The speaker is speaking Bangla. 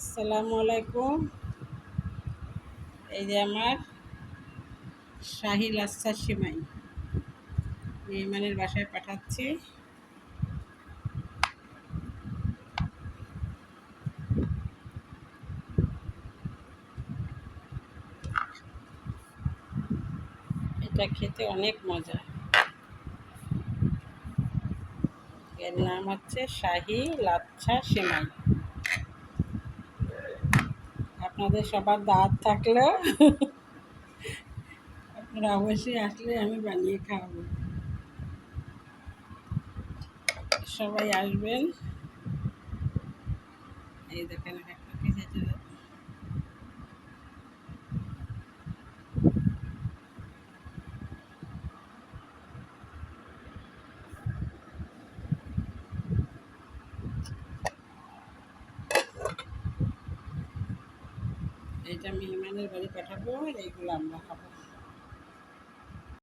আসসালামু আলাইকুম। এই যে আমার শাহি লাচ্ছা সিমাই মেহমানের বাসায় পাঠাচ্ছি। এটা খেতে অনেক মজা। এর নাম হচ্ছে শাহি লাচ্ছা সিমাই। আপনাদের সবার দাওয়াত থাকলে আপনারা অবশ্যই আসলে আমি বানিয়ে খাওয়াবো। সবাই আসবেন। এই দেখেন একটা খেতে এইটা মেহমানের বাড়ি পাঠাবো, এইগুলো আমরা খাবো।